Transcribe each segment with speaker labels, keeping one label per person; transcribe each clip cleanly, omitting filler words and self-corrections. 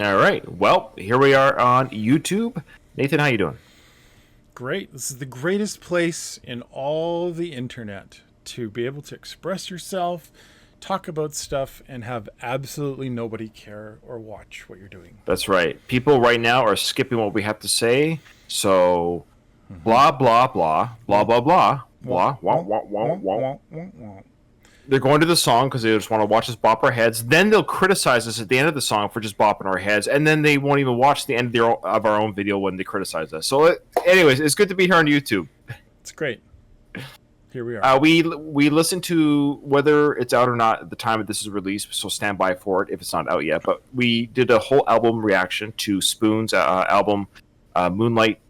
Speaker 1: All right. Well, here we are on YouTube. Nathan, how you doing?
Speaker 2: Great. This is the greatest place in all the internet to be able to express yourself, talk about stuff, and have absolutely nobody care or watch what you're doing.
Speaker 1: That's right. People right now are skipping what we have to say. So, blah, blah, blah, blah, blah, blah, blah, wah, wah, wah, wah. They're going to the song because they just want to watch us bop our heads. Then they'll criticize us at the end of the song for just bopping our heads. And then they won't even watch the end of our own video when they criticize us. So, anyways, it's good to be here on YouTube.
Speaker 2: It's great. Here we are.
Speaker 1: We listen to whether it's out or not at the time that this is released, so stand by for it if it's not out yet. But we did a whole album reaction to Spoon's album, Moonlight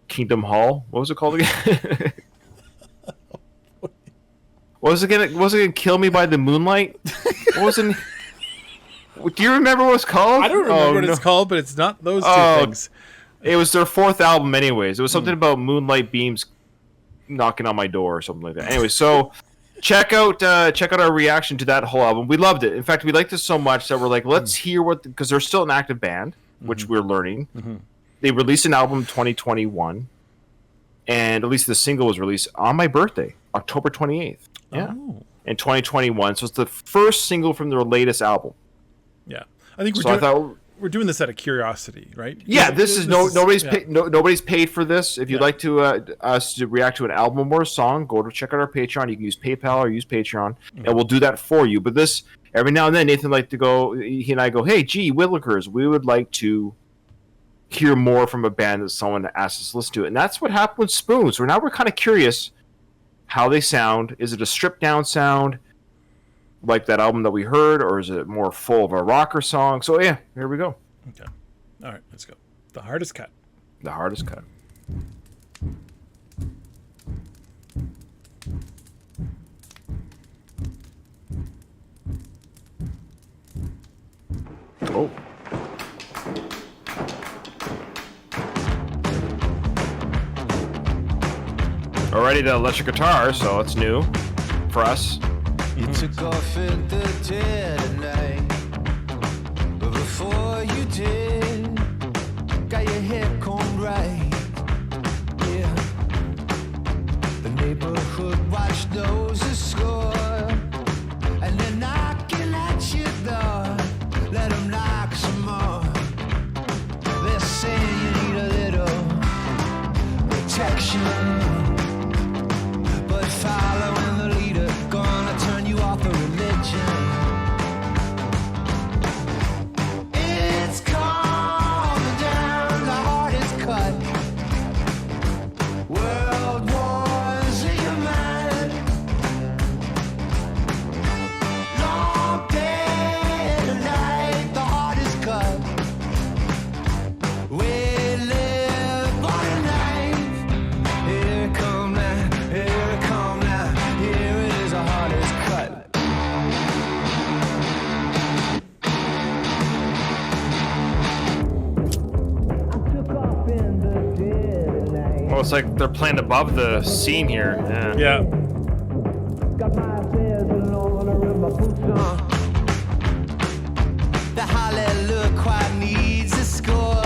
Speaker 1: Kingdom Hall. What was it called again? Was it gonna kill me by the moonlight? What was it? Do you remember what it's called?
Speaker 2: I don't remember what it's called, but it's not those two things.
Speaker 1: It was their fourth album, anyways. It was something about moonlight beams knocking on my door or something like that. Anyway, so check out our reaction to that whole album. We loved it. In fact, we liked it so much that we're like, let's hear what, because they're still an active band, which we're learning. They released an album in 2021, and at least the single was released on my birthday, October 28th. Yeah, in 2021. So it's the first single from their latest album.
Speaker 2: Yeah, I think we're doing this out of curiosity, right?
Speaker 1: Yeah, nobody's paid for this. If you'd like to us to react to an album or a song, go to check out our Patreon. You can use PayPal or use Patreon, and we'll do that for you. But this, every now and then, Nathan like to go. He and I go, hey, gee, Willikers, we would like to hear more from a band that someone asks us to listen to, and that's what happened with Spoon. So now we're kind of curious how they sound. Is it a stripped down sound like that album that we heard, or is it more full of a rocker song? So yeah, here we go.
Speaker 2: Okay. All right, let's go. The hardest cut.
Speaker 1: The hardest cut. Oh. Already the electric guitar, so it's new for us.
Speaker 3: You took off in the dead of night, but before you did, got your hair combed right. Yeah, the neighborhood watch knows the score, and they're knocking at your door. Let them knock some more. They're saying you need a little protection. Following the leader, gonna turn you off a religion. It's calming down, the heart is cut. World wars in your mind. Long day and night, the heart is cut. We live on a knife. Here come now, here come now. Here it is, the hardest cut. I took off in the dead of night.
Speaker 1: Well, it's like they're playing above the scene here.
Speaker 2: Yeah.
Speaker 3: Got my affairs alone, I rip my boots on. The hallelujah choir needs a score,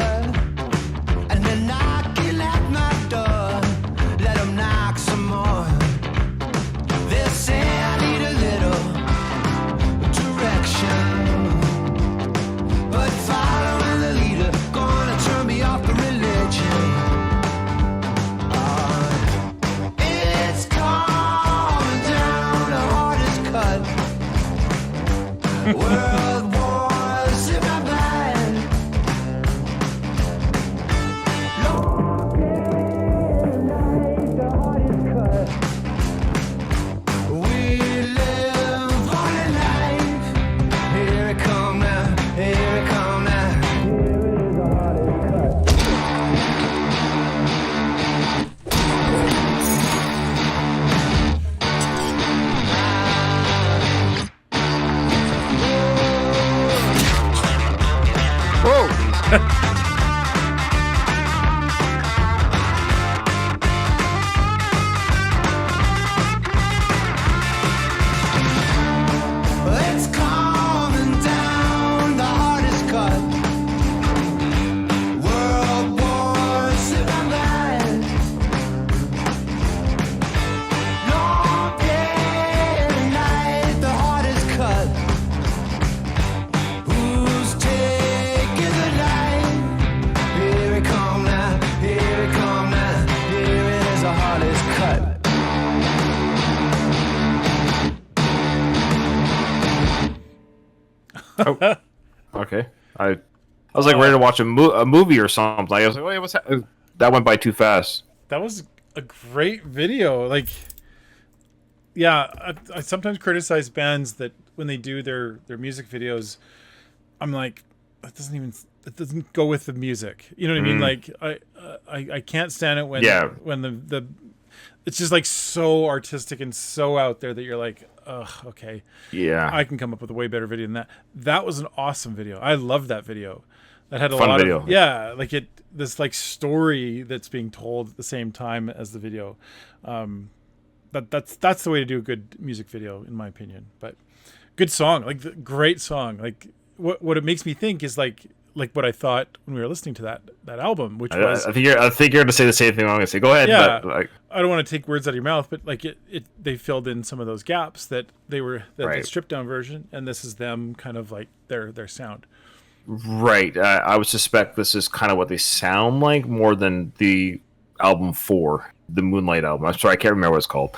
Speaker 3: and they're knocking at my door. Let them knock some more. They'll say I need a little direction, but following the leader, gonna turn me off the religion. It's calming down, the heart is cut. World wars in my mind. Long day and night, the heart is cut. We live on a knife. Here it come now, here it come now. Here it is, the heart is cut.
Speaker 1: Whoa!
Speaker 3: It's calming down, the heart is cut.
Speaker 1: Oh, okay. I was like ready to watch a movie or something. I was like, wait, what's that? That went by too fast.
Speaker 2: That was a great video. Like, yeah, I sometimes criticize bands that when they do their music videos, I'm like, that doesn't go with the music. You know what I mean? Like, I can't stand it when when the it's just like so artistic and so out there that you're like, ugh, okay.
Speaker 1: Yeah.
Speaker 2: I can come up with a way better video than that. That was an awesome video. I loved that video. That had a
Speaker 1: Fun
Speaker 2: lot
Speaker 1: video.
Speaker 2: of like this like story that's being told at the same time as the video. That's the way to do a good music video, in my opinion. But good song, like great song. Like what it makes me think is like what I thought when we were listening to that album, which was
Speaker 1: I think you're going to say the same thing I'm going to say. Go ahead.
Speaker 2: Yeah,
Speaker 1: but, like,
Speaker 2: I don't want to take words out of your mouth, but like they filled in some of those gaps that the stripped down version, and this is them kind of like their sound.
Speaker 1: Right. I would suspect this is kind of what they sound like more than the album 4, the Moonlight album. I'm sorry, I can't remember what it's called.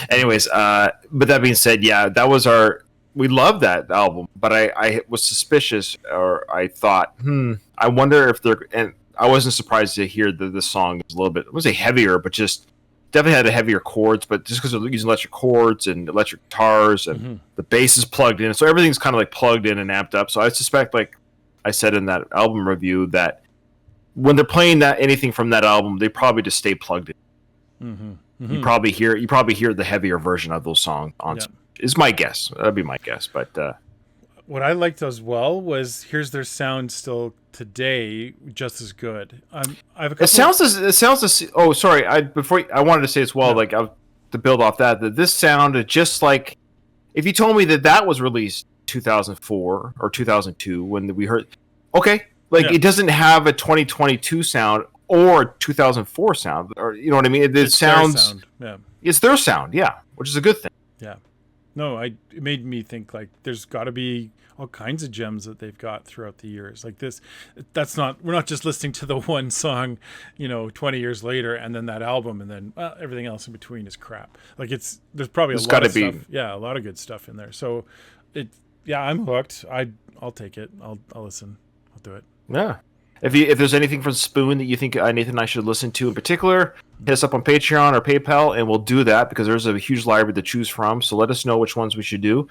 Speaker 1: Anyways, but that being said, yeah, that was we loved that album, but I was suspicious, or I thought, I wonder if and I wasn't surprised to hear that this song is a little bit, I wouldn't say heavier, but just definitely had a heavier chords, but just because they're using electric chords and electric guitars and the bass is plugged in, so everything's kind of like plugged in and amped up. So I suspect, like I said in that album review, that when they're playing anything from that album, they probably just stay plugged in. You probably hear the heavier version of those songs on. Yeah. Is my guess. That'd be my guess. But
Speaker 2: what I liked as well was here's their sound still today, just as good. I have a couple.
Speaker 1: It sounds. Oh, sorry. I wanted to say as well. Yeah. Like to build off that this sounded just like if you told me that was released 2004 or 2002 when we heard. Okay, like it doesn't have a 2022 sound or a 2004 sound, or you know what I mean. It sounds. Their sound. Yeah. It's their sound. Yeah, which is a good thing.
Speaker 2: Yeah. No, it made me think like there's got to be all kinds of gems that they've got throughout the years. Like this, we're not just listening to the one song, 20 years later, and then that album, and then everything else in between is crap. Like there's probably a lot of stuff. Yeah, a lot of good stuff in there. So I'm hooked. I'll take it. I'll listen. I'll do it.
Speaker 1: Yeah. If there's anything from Spoon that you think Nathan and I should listen to in particular, hit us up on Patreon or PayPal, and we'll do that because there's a huge library to choose from. So let us know which ones we should do.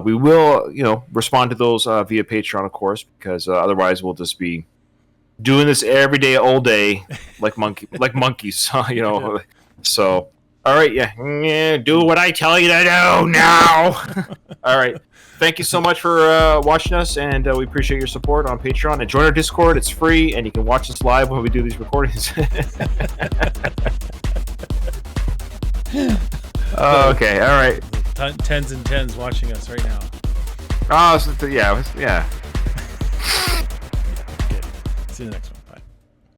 Speaker 1: We will, respond to those via Patreon, of course, because otherwise we'll just be doing this every day, all day, like monkeys, So, all right, yeah, do what I tell you to do now. All right. Thank you so much for watching us, and we appreciate your support on Patreon. And join our Discord; it's free, and you can watch us live when we do these recordings. Okay, all right.
Speaker 2: Tens and tens watching us right now.
Speaker 1: Oh, yeah.
Speaker 2: Okay. See you next.